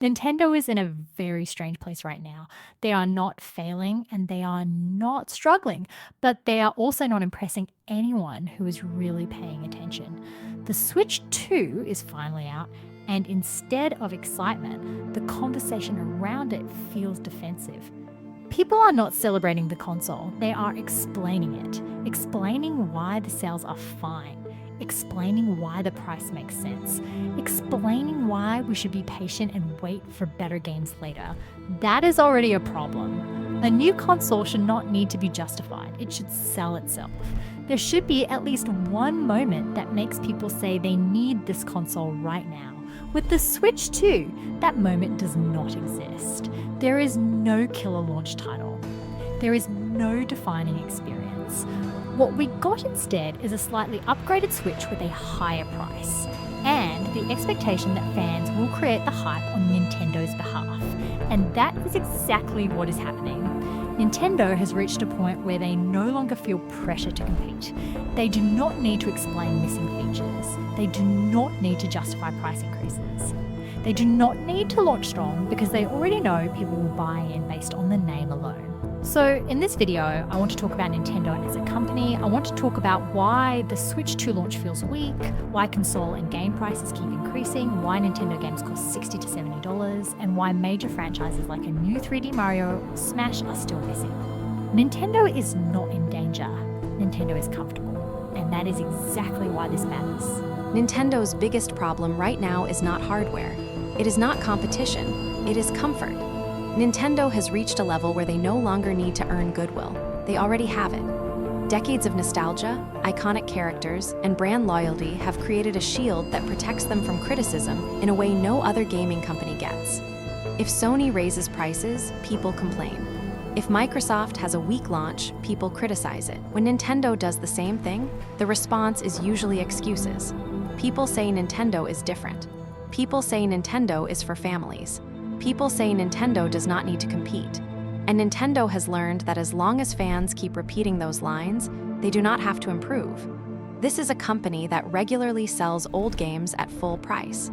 Nintendo is in a very strange place right now. They are not failing and they are not struggling, but they are also not impressing anyone who is really paying attention. The Switch 2 is finally out, and instead of excitement, the conversation around it feels defensive. People are not celebrating the console, they are explaining it, explaining why the sales are fine, explaining why the price makes sense, explaining why we should be patient and wait for better games later. That is already a problem. A new console should not need to be justified, it should sell itself. There should be at least one moment that makes people say they need this console right now. With the Switch 2, that moment does not exist. There is no killer launch title. There is no defining experience. What we got instead is a slightly upgraded Switch with a higher price, and the expectation that fans will create the hype on Nintendo's behalf. And that is exactly what is happening. Nintendo has reached a point where they no longer feel pressure to compete. They do not need to explain missing features. They do not need to justify price increases. They do not need to launch strong because they already know people will buy in based on the name alone. So in this video, I want to talk about Nintendo as a company. I want to talk about why the Switch 2 launch feels weak, why console and game prices keep increasing, why Nintendo games cost $60 to $70, and why major franchises like a new 3D Mario or Smash are still missing. Nintendo is not in danger. Nintendo is comfortable. And that is exactly why this matters. Nintendo's biggest problem right now is not hardware. It is not competition. It is comfort. Nintendo has reached a level where they no longer need to earn goodwill. They already have it. Decades of nostalgia, iconic characters, and brand loyalty have created a shield that protects them from criticism in a way no other gaming company gets. If Sony raises prices, people complain. If Microsoft has a weak launch, people criticize it. When Nintendo does the same thing, the response is usually excuses. People say Nintendo is different. People say Nintendo is for families. People say Nintendo does not need to compete. And Nintendo has learned that as long as fans keep repeating those lines, they do not have to improve. This is a company that regularly sells old games at full price.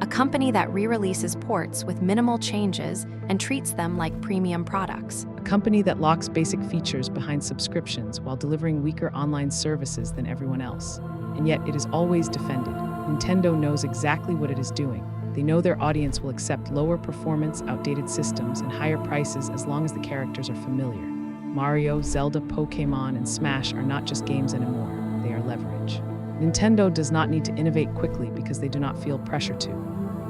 A company that re-releases ports with minimal changes and treats them like premium products. A company that locks basic features behind subscriptions while delivering weaker online services than everyone else. And yet it is always defended. Nintendo knows exactly what it is doing. They know their audience will accept lower performance, outdated systems, and higher prices as long as the characters are familiar. Mario, Zelda, Pokémon, and Smash are not just games anymore, they are leverage. Nintendo does not need to innovate quickly because they do not feel pressure to.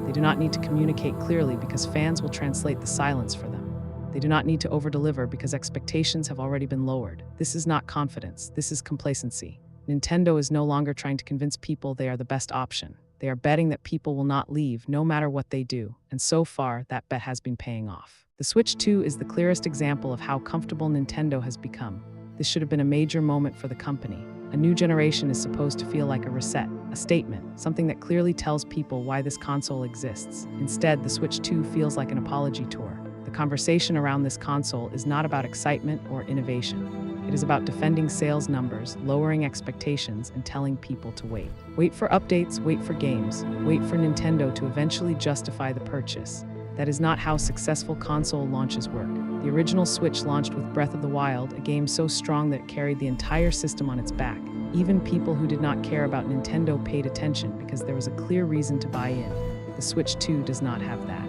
They do not need to communicate clearly because fans will translate the silence for them. They do not need to overdeliver because expectations have already been lowered. This is not confidence, this is complacency. Nintendo is no longer trying to convince people they are the best option. They are betting that people will not leave no matter what they do, and so far, that bet has been paying off. The Switch 2 is the clearest example of how comfortable Nintendo has become. This should have been a major moment for the company. A new generation is supposed to feel like a reset, a statement, something that clearly tells people why this console exists. Instead, the Switch 2 feels like an apology tour. The conversation around this console is not about excitement or innovation. It is about defending sales numbers, lowering expectations, and telling people to wait. Wait for updates, wait for games, wait for Nintendo to eventually justify the purchase. That is not how successful console launches work. The original Switch launched with Breath of the Wild, a game so strong that it carried the entire system on its back. Even people who did not care about Nintendo paid attention because there was a clear reason to buy in. The Switch 2 does not have that.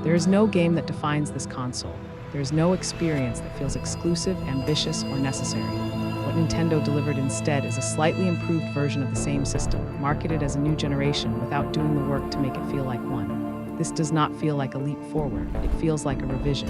There is no game that defines this console. There is no experience that feels exclusive, ambitious, or necessary. What Nintendo delivered instead is a slightly improved version of the same system, marketed as a new generation without doing the work to make it feel like one. This does not feel like a leap forward, it feels like a revision.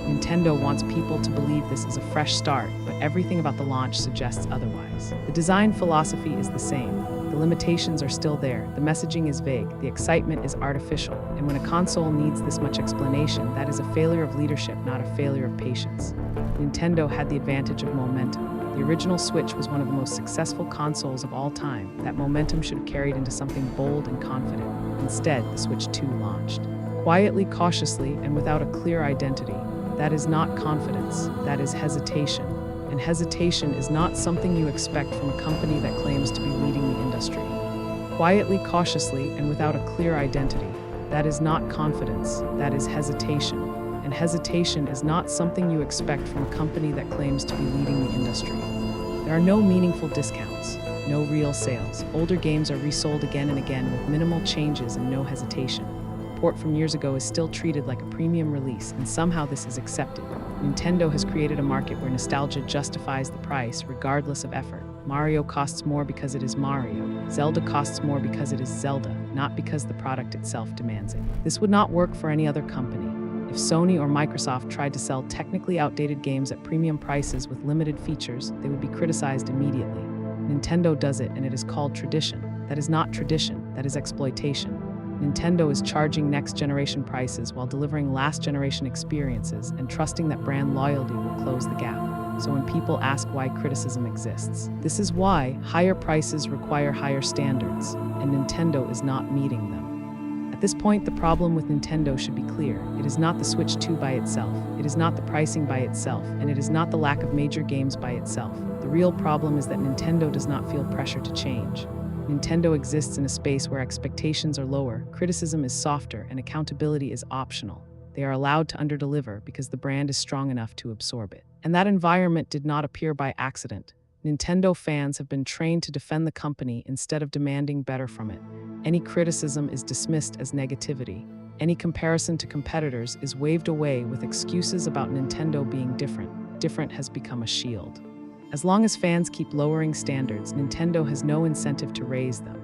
Nintendo wants people to believe this is a fresh start, but everything about the launch suggests otherwise. The design philosophy is the same. The limitations are still there, the messaging is vague, the excitement is artificial, and when a console needs this much explanation, that is a failure of leadership, not a failure of patience. Nintendo had the advantage of momentum. The original Switch was one of the most successful consoles of all time. That momentum should have carried into something bold and confident. Instead, the Switch 2 launched. Quietly, cautiously, and without a clear identity. That is not confidence, that is hesitation. And hesitation is not something you expect from a company that claims to be leading the industry. Quietly, cautiously, and without a clear identity. That is not confidence, that is hesitation. And hesitation is not something you expect from a company that claims to be leading the industry. There are no meaningful discounts, no real sales. Older games are resold again and again with minimal changes and no hesitation. A port from years ago is still treated like a premium release, and somehow this is accepted. Nintendo has created a market where nostalgia justifies the price regardless of effort. Mario costs more because it is Mario. Zelda costs more because it is Zelda, not because the product itself demands it. This would not work for any other company. If Sony or Microsoft tried to sell technically outdated games at premium prices with limited features, they would be criticized immediately. Nintendo does it, and it is called tradition. That is not tradition, that is exploitation. Nintendo is charging next-generation prices while delivering last-generation experiences and trusting that brand loyalty will close the gap. So when people ask why criticism exists, this is why higher prices require higher standards, and Nintendo is not meeting them. At this point, the problem with Nintendo should be clear. It is not the Switch 2 by itself, it is not the pricing by itself, and it is not the lack of major games by itself. The real problem is that Nintendo does not feel pressure to change. Nintendo exists in a space where expectations are lower, criticism is softer, and accountability is optional. They are allowed to underdeliver because the brand is strong enough to absorb it. And that environment did not appear by accident. Nintendo fans have been trained to defend the company instead of demanding better from it. Any criticism is dismissed as negativity. Any comparison to competitors is waved away with excuses about Nintendo being different. Different has become a shield. As long as fans keep lowering standards, Nintendo has no incentive to raise them.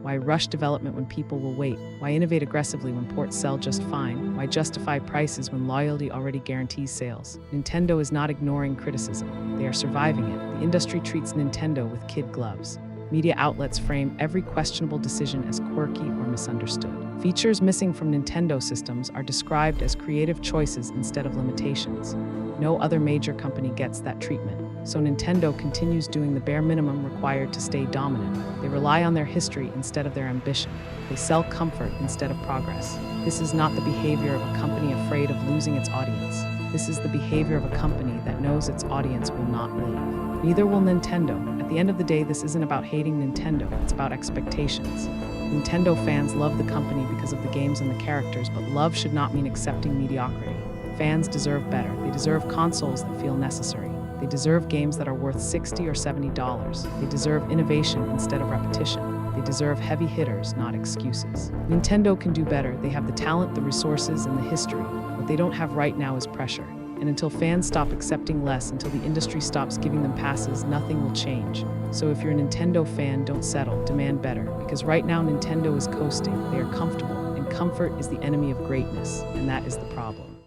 Why rush development when people will wait? Why innovate aggressively when ports sell just fine? Why justify prices when loyalty already guarantees sales? Nintendo is not ignoring criticism. They are surviving it. The industry treats Nintendo with kid gloves. Media outlets frame every questionable decision as quirky or misunderstood. Features missing from Nintendo systems are described as creative choices instead of limitations. No other major company gets that treatment. So Nintendo continues doing the bare minimum required to stay dominant. They rely on their history instead of their ambition. They sell comfort instead of progress. This is not the behavior of a company afraid of losing its audience. This is the behavior of a company that knows its audience will not leave. Neither will Nintendo. At the end of the day, this isn't about hating Nintendo, it's about expectations. Nintendo fans love the company because of the games and the characters, but love should not mean accepting mediocrity. Fans deserve better. They deserve consoles that feel necessary. They deserve games that are worth $60 or $70. They deserve innovation instead of repetition. They deserve heavy hitters, not excuses. Nintendo can do better. They have the talent, the resources, and the history. What they don't have right now is pressure. And until fans stop accepting less, until the industry stops giving them passes, nothing will change. So if you're a Nintendo fan, don't settle, demand better. Because right now Nintendo is coasting. They are comfortable, and comfort is the enemy of greatness, and that is the problem.